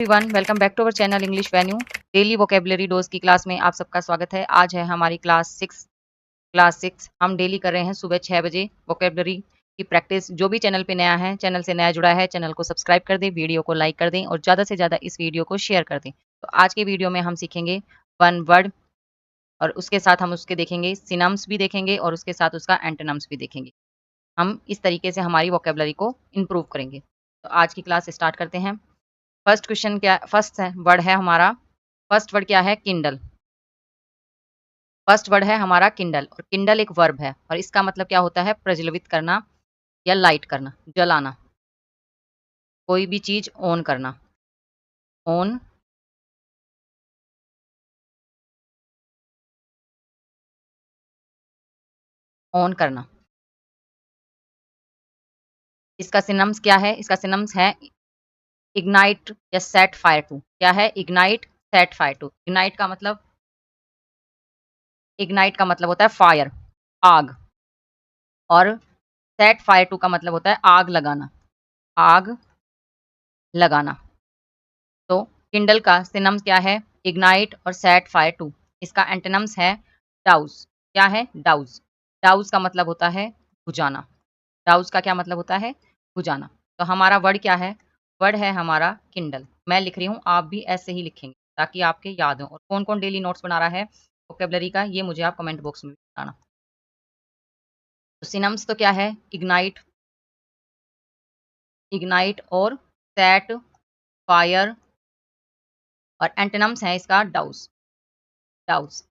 Everyone, welcome back to our channel English venue. Daily vocabulary dose की class में आप सबका स्वागत है। आज है हमारी क्लास सिक्स। हम डेली कर रहे हैं सुबह 6 बजे वोकेबलरी की प्रैक्टिस। जो भी चैनल पे नया है, चैनल से नया जुड़ा है, चैनल को सब्सक्राइब कर दें, वीडियो को लाइक कर दें और ज़्यादा से ज़्यादा इस वीडियो को शेयर कर दें। तो आज के वीडियो में हम सीखेंगे वन वर्ड और उसके साथ हम उसके देखेंगे सिनम्स भी देखेंगे और उसके साथ उसका एंटोनम्स भी देखेंगे। हम इस तरीके से हमारी वोकेबलरी को इम्प्रूव करेंगे। तो आज की क्लास स्टार्ट करते हैं। वर्ड है हमारा, फर्स्ट वर्ड क्या है? किंडल। फर्स्ट वर्ड है हमारा किंडल और किंडल एक वर्ब है और इसका मतलब क्या होता है? प्रज्वलित करना या लाइट करना, जलाना, कोई भी चीज ऑन करना। ऑन ऑन करना। इसका सिनम्स क्या है? इसका सिनम्स है इग्नाइट या सेट फायर टू। क्या है? Ignite, set fire to. Ignite का मतलब होता है फायर, आग, और सेट फायर टू का मतलब होता है आग लगाना, आग लगाना। तो किंडल का सिनम्स क्या है? इग्नाइट और सेट फायर टू। इसका एंटोनिम्स है डाउस। क्या है? डाउस। डाउस का मतलब होता है बुझाना। डाउस का क्या मतलब होता है? बुझाना। तो हमारा वर्ड क्या है? वर्ड है हमारा किंडल। मैं लिख रही हूँ, आप भी ऐसे ही लिखेंगे ताकि आपके याद हो। और कौन कौन डेली नोट्स बना रहा है वोकेबलरी का, ये मुझे आप कमेंट बॉक्स में बताना। तो सिनम्स तो क्या है? इग्नाइट, इग्नाइट और सेट फायर, और एंटोनिम्स है इसका डाउस, डाउस।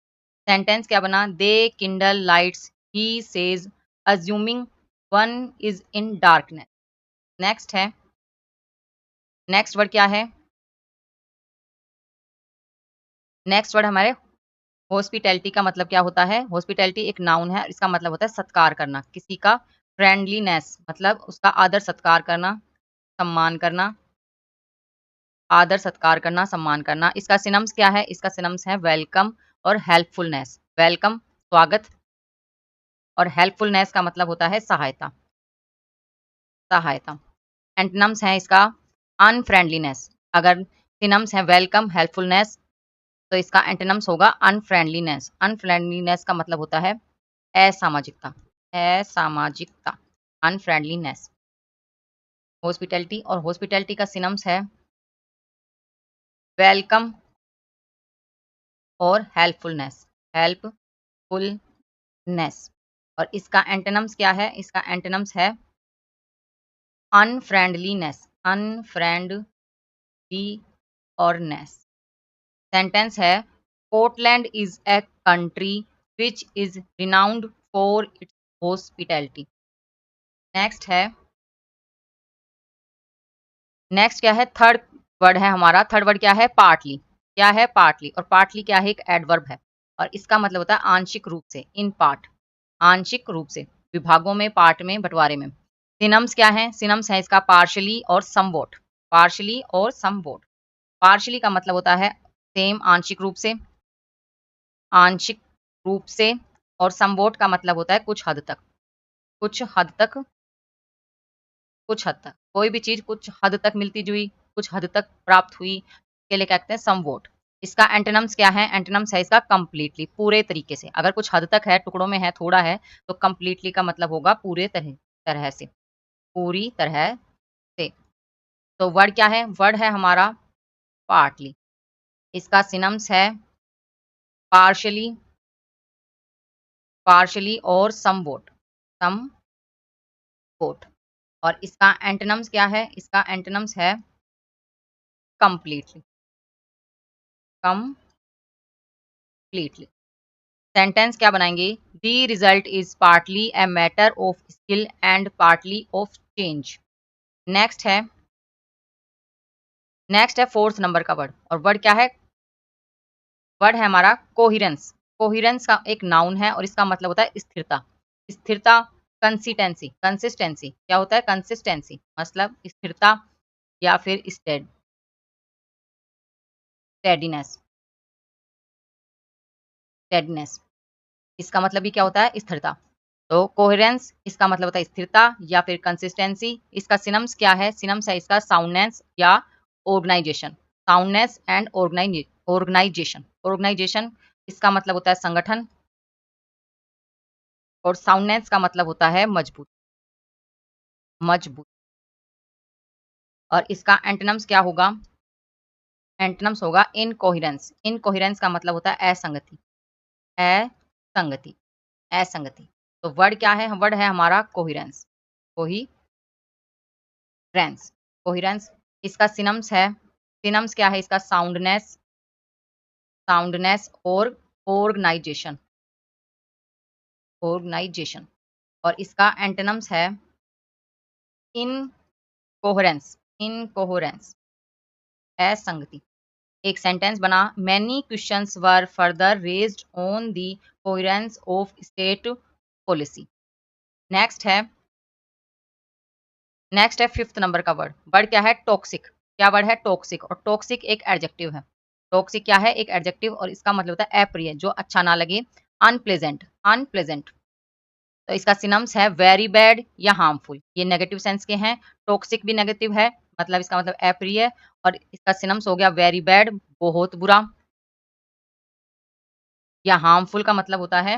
सेंटेंस क्या बना? They kindle lights, he says, assuming one is in darkness. Next है, नेक्स्ट वर्ड क्या है? नेक्स्ट वर्ड हमारे हॉस्पिटैलिटी का मतलब क्या होता है? हॉस्पिटैलिटी एक नाउन है, इसका मतलब होता है सत्कार करना, किसी का। फ्रेंडलीनेस मतलब उसका आदर सत्कार करना, सम्मान करना, आदर सत्कार करना, सम्मान करना। इसका सिनम्स क्या है? इसका सिनम्स है वेलकम और हेल्पफुलनेस। वेलकम स्वागत, और हेल्पफुलनेस का मतलब होता है सहायता, सहायता। एंटोनिम्स है इसका अनफ्रेंडलीनेस। अगर सिनम्स है वेलकम, हेल्पफुलनेस, तो इसका एंटोनिम्स होगा अनफ्रेंडलीनेस। अनफ्रेंडलीनेस का मतलब होता है असामाजिकता, असामाजिकता, अनफ्रेंडलीनेस। हॉस्पिटैलिटी, और हॉस्पिटैलिटी का सिनम्स है वेलकम और हेल्पफुलनेस, हेल्पफुलनेस। और इसका एंटोनिम्स क्या है? इसका एंटोनिम्स है अनफ्रेंडलीनेस, अनफ्रेंडली और नेस। सेंटेंस है Portland is a country which is renowned for its hospitality. Next है, नेक्स्ट क्या है? थर्ड वर्ड है हमारा। थर्ड वर्ड क्या है? पार्टली। क्या है? पार्टली। और पार्टली क्या है? एक एडवर्ब है और इसका मतलब होता है आंशिक रूप से, इन पार्ट, आंशिक रूप से, विभागों में, पार्ट में, बंटवारे में। सिनम्स क्या है? सिनम्स है इसका पार्शली और समवॉट, पार्शली और समवॉट। पार्शली का मतलब होता है सेम, आंशिक रूप से, आंशिक रूप से, और समवॉट का मतलब होता है कुछ हद तक, कुछ हद तक, कुछ हद तक। कोई भी चीज कुछ हद तक मिलती जुई, कुछ हद तक प्राप्त हुई, के लिए कहते हैं समवॉट। इसका एंटोनिम्स क्या है? एंटोनिम्स है इसका कंप्लीटली, पूरे तरीके से। अगर कुछ हद तक है, टुकड़ों में है, थोड़ा है, तो कंप्लीटली का मतलब होगा पूरे तरह, तरह से, पूरी तरह से। तो वर्ड क्या है? वर्ड है हमारा पार्टली। इसका सिनम्स है पार्शली, पार्शली और समवॉट, समवॉट। और इसका एंटोनिम्स क्या है? इसका एंटोनिम्स है कंप्लीटली, कंप्लीटली। सेंटेंस क्या बनाएंगे? The result is partly a matter of skill and partly of change. Next है, नेक्स्ट है फोर्थ नंबर का वर्ड, और वर्ड क्या है? वर्ड है हमारा कोहिरेंस। कोहिरेंस का एक नाउन है और इसका मतलब होता है स्थिरता, स्थिरता। कंसिस्टेंसी, कंसिस्टेंसी क्या होता है? कंसिस्टेंसी मतलब स्थिरता या फिर स्टेडीनेस, स्टेडीनेस। इसका मतलब भी क्या होता है? स्थिरता। तो कोहेरेंस इसका मतलब होता है स्थिरता या फिर कंसिस्टेंसी। इसका सिनम्स क्या है? सिनम्स है इसका साउंडनेस या organisation, soundness and organisation. Organisation इसका मतलब होता है संगठन और साउंडनेस का मतलब होता है मजबूत, मजबूत। और इसका एंटोनिम्स क्या होगा? एंटोनिम्स होगा इनकोहेरेंस। इनकोहेरेंस का मतलब होता है असंगति, असंगति, असंगति। तो वर्ड क्या है? वर्ड है हमारा कोहेरेंस, कोहेरेंस, कोहेरेंस। इसका सिनम्स है, सिनम्स क्या है इसका? साउंडनेस, साउंडनेस और ऑर्गेनाइजेशन, ऑर्गेनाइजेशन। और इसका एंटोनिम्स है इनकोहेरेंस, इनकोहेरेंस, असंगति। एक सेंटेंस बना, many questions were further raised on the coherence of state policy. Next है, नेक्स्ट है 5th नंबर का वर्ड। वर्ड क्या है? टॉक्सिक। क्या वर्ड है? टॉक्सिक। और टॉक्सिक एक एडजेक्टिव है। टॉक्सिक क्या है? एक एडजेक्टिव, और इसका मतलब होता है अप्रिय, जो अच्छा ना लगे, अनप्लेजेंट, अनप्लेजेंट। तो इसका सिनम्स है वेरी बैड या हार्मफुल। ये नेगेटिव सेंस के हैं। टॉक्सिक भी नेगेटिव है, मतलब इसका मतलब अप्रिय, और इसका सिनम्स हो गया वेरी बैड, बहुत बुरा, या हार्मफुल का मतलब होता है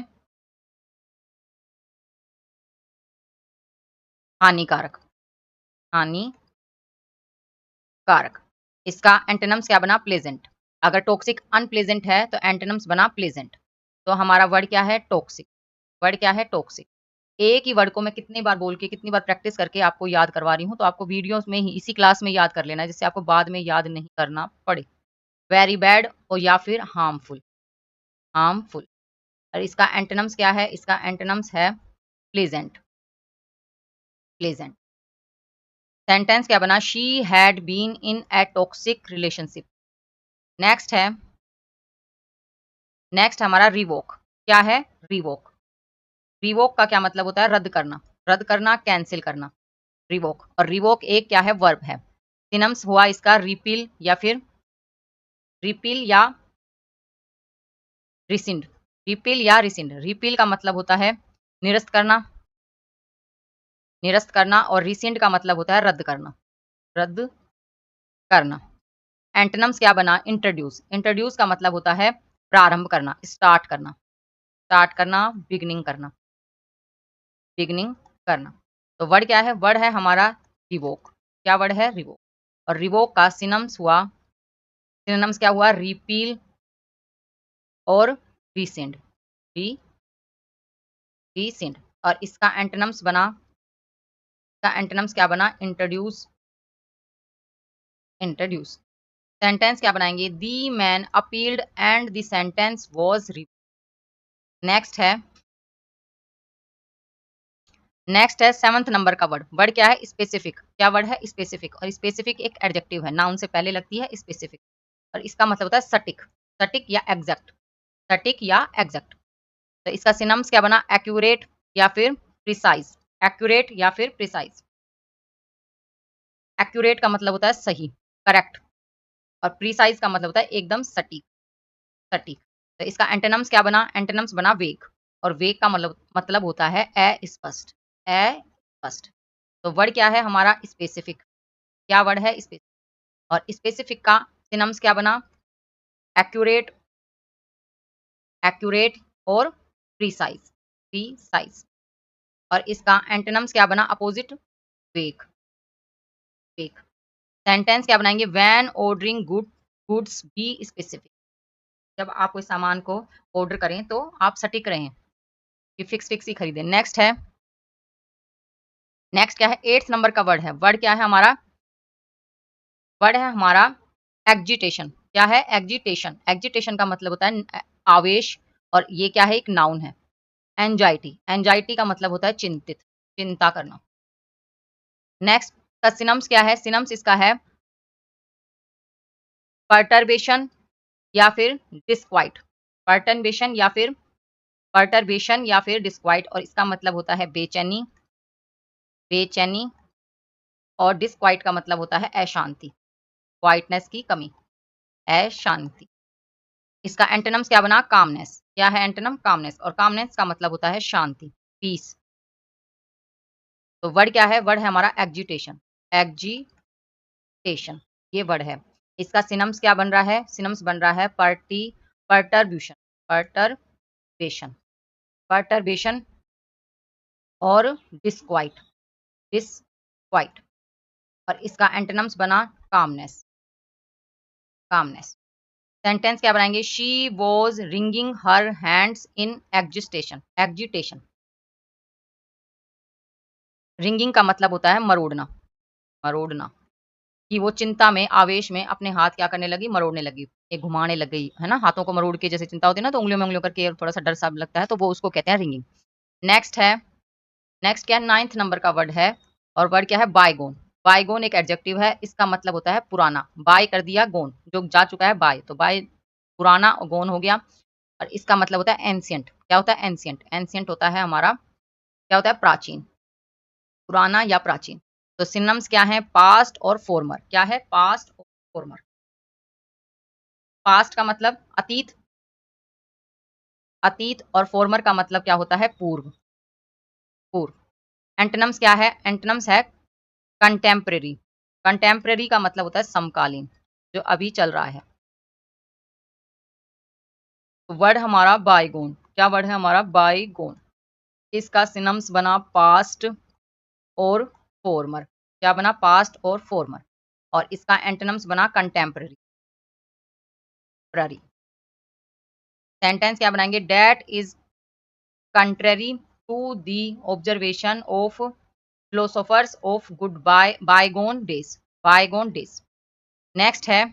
हानिकारक, हानिकारक। इसका एंटोनिम्स क्या बना? प्लेजेंट। अगर टॉक्सिक अनप्लेजेंट है तो एंटोनिम्स बना प्लेजेंट। तो हमारा वर्ड क्या है? टॉक्सिक। वर्ड क्या है? टॉक्सिक। एक ही वर्ड को मैं कितनी बार बोल के, कितनी बार प्रैक्टिस करके आपको याद करवा रही हूँ, तो आपको वीडियोस में ही, इसी क्लास में याद कर लेना है, जिससे आपको बाद में याद नहीं करना पड़े। वेरी बैड और या फिर हार्मफुल, हार्मफुल। और इसका एंटोनिम्स क्या है? इसका एंटोनिम्स है प्लेजेंट, प्लेजेंट। सेंटेंस क्या बना? She had been in a toxic relationship. Next है, नेक्स्ट हमारा रिवोक। क्या है? रिवोक। रिवोक का क्या मतलब होता है? रद्द करना, रद्द करना, कैंसिल करना, रिवोक। और रिवोक एक क्या है? वर्ब है। सिनम्स हुआ इसका रिपील या फिर रिपील या रिसिंड, रिपील या रिसिंड। रिपील का मतलब होता है निरस्त करना, निरस्त करना, और रिसिंड का मतलब होता है रद्द करना, रद्द करना। एंटोनिम्स क्या बना? इंट्रोड्यूस। इंट्रोड्यूस का मतलब होता है प्रारंभ करना, स्टार्ट करना, स्टार्ट करना, बिगनिंग करना, बिगनिंग करना। तो वर्ड क्या है? वर्ड है हमारा रिवोक। क्या वर्ड है? रिवोक। और रिवोक का सिनम्स हुआ, सिनोनिम्स क्या हुआ? रिपील और रिसेंड, रिसेंड। और इसका एंटोनिम्स बना, इसका एंटोनिम्स क्या बना? Introduce, introduce. सेंटेंस क्या बनाएंगे? The man appealed and the sentence was review. Next है, नेक्स्ट है 7th नंबर का वर्ड। वर्ड क्या है? स्पेसिफिक। क्या वर्ड है? स्पेसिफिक। और स्पेसिफिक एक एडजेक्टिव है, नाउन से पहले लगती है स्पेसिफिक, और इसका मतलब होता है सटीक, सटीक या एग्जैक्ट, सटीक या एग्जैक्ट। तो इसका सिनम्स क्या बना? एक्यूरेट या फिर प्रिसाइज, एक्यूरेट या फिर प्रिसाइज। एक्यूरेट का मतलब होता है सही, करेक्ट, और प्रिसाइज का मतलब होता है एकदम सटीक, सटीक। तो इसका एंटोनिम्स क्या बना? एंटोनिम्स बना वेग, और वेग का मतलब होता है अस्पष्ट, अस्पष्ट। तो वर्ड क्या है हमारा? स्पेसिफिक। क्या वर्ड है? स्पेसिफिक। और स्पेसिफिक का सिनम्स क्या बना? एक्यूरेट, एक्यूरेट और प्रिसाइज, प्रिसाइज। और इसका एंटोनिम्स क्या बना? अपोजिट, वेग, वेग। सेंटेंस क्या बनाएंगे? When ordering goods be specific. जब आप कोई सामान को ऑर्डर करें तो आप सटीक रहें कि फिक्स फिक्स ही खरीदें। नेक्स्ट है, नेक्स्ट क्या है? 8th नंबर का वर्ड है। वर्ड क्या है हमारा? वर्ड है हमारा एग्जिटेशन। क्या है? एग्जिटेशन। एग्जिटेशन का मतलब होता है आवेश, और ये क्या है? एक नाउन है। एंजाइटी, एंजाइटी का मतलब होता है चिंतित, चिंता करना। नेक्स्ट का सिनम्स क्या है? सिनम्स इसका है पर्टर्बेशन या फिर डिस्क्वाइट, पर्टर्बेशन या फिर, पर्टर्बेशन या फिर डिस्क्वाइट। और इसका मतलब होता है बेचैनी, बेचैनी। और डिस्क्वाइट का मतलब होता है अशांति, क्वाइटनेस की कमी, अशांति। इसका एंटोनिम्स क्या बना? कामनेस। क्या है एंटोनिम? कामनेस। और कामनेस का मतलब होता है शांति, पीस। तो वर्ड क्या है? वर्ड है हमारा एग्जिटेशन, एग्जिटेशन, ये वर्ड है। इसका सिनम्स क्या बन रहा है? सिनम्स बन रहा है पर्टरब्यूशन, पर्टरबेशन, पर्टरबेशन और डिस्क्वाइट, डिस्क्वाइट। और इसका एंटोनिम्स बना कामनेस, कामनेस। सेंटेंस क्या बनाएंगे? She was wringing her hands in agitation, agitation. Wringing का मतलब होता है मरोड़ना, मरोड़ना। कि वो चिंता में, आवेश में अपने हाथ क्या करने लगी? मरोड़ने लगी, ये घुमाने लग गई, है ना? हाथों को मरोड़ के, जैसे चिंता होती है ना तो उंगलियों में उंगलियों करके थोड़ा सा डर सा लगता है, तो वो उसको कहते हैं रिंगिंग। नेक्स्ट है, नेक्स्ट क्या है? 9th नंबर का वर्ड है, और वर्ड क्या है? बायगोन। बायगोन एक एडजेक्टिव है, इसका मतलब होता है पुराना। बाय कर दिया गोन, जो जा चुका है बाय, तो बाय पुराना और गोन हो गया। और इसका मतलब होता है एंशिएंट। क्या होता है? एंशिएंट। एंशिएंट होता है हमारा, क्या होता है? प्राचीन, पुराना या प्राचीन। तो सिनोनिम्स क्या है? पास्ट और फॉर्मर। क्या है? पास्ट और फॉर्मर। पास्ट का मतलब अतीत, अतीत, और फॉर्मर का मतलब क्या होता है? पूर्व, पूर्व। एंटोनिम्स क्या है? एंटोनिम्स है कंटेम्परेरी। कंटेम्परेरी का मतलब होता है समकालीन, जो अभी चल रहा है। वर्ड हमारा बायगोन। क्या वर्ड है हमारा? बायगोन। इसका सिनम्स बना पास्ट और फॉर्मर। क्या बना? पास्ट और फॉर्मर। और इसका एंटोनिम्स बना कंटेम्परेरी, सेंटेंस क्या बनाएंगे? That is contrary to the observation of philosophers of good bygone days, bygone days. Next है,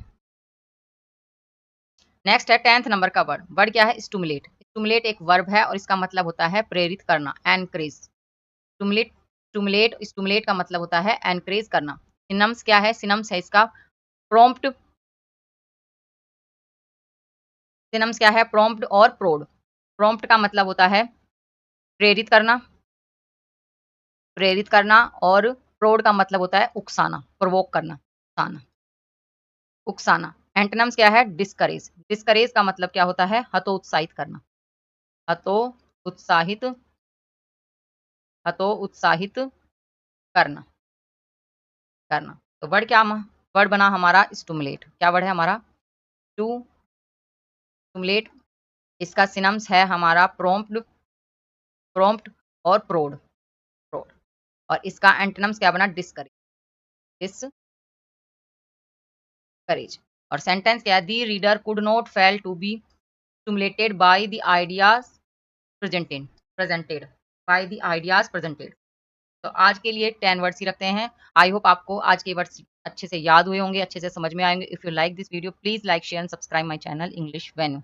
नेक्स्ट है 10th नंबर का वर्ड। वर्ड क्या है? स्टुमुलेट। स्टुमुलेट एक वर्ब है और इसका मतलब होता है प्रेरित करना, एनकरेज। स्टुमुलेट, स्टुमुलेट, स्टुमुलेट का मतलब होता है एनकरेज करना। सिनम्स क्या है? सिनम्स है इसका प्रॉम्प्ट। सिनम्स क्या है? प्रॉम्प्ट और प्रोड। प्रॉम्प्ट का मतलब होता है प्रेरित करना, प्रेरित करना, और प्रोड का मतलब होता है उकसाना, प्रोवोक करना, उकसाना, उकसाना। एंटोनिम्स क्या है? डिस्करेज। डिस्करेज का मतलब क्या होता है? हतोत्साहित करना, हतो उत्साहित, हतो उत्साहित करना, करना। तो वर्ड क्या, वर्ड बना हमारा स्टुमुलेट। क्या वर्ड है हमारा? टू स्टुमुलेट। इसका सिनम्स है हमारा प्रॉम्प्ट, प्रॉम्प्ट और प्रोड, प्रोड। और इसका एंटोनिम्स क्या बना? Discourage, discourage. और सेंटेंस क्या है? The reader could not fail to be stimulated by the ideas presented, presented by the ideas presented. तो आज के लिए 10 वर्ड्स ही रखते हैं। आई होप आपको आज के वर्ड्स अच्छे से याद हुए होंगे, अच्छे से समझ में आएंगे। If you like this video please like share and subscribe my channel English venue.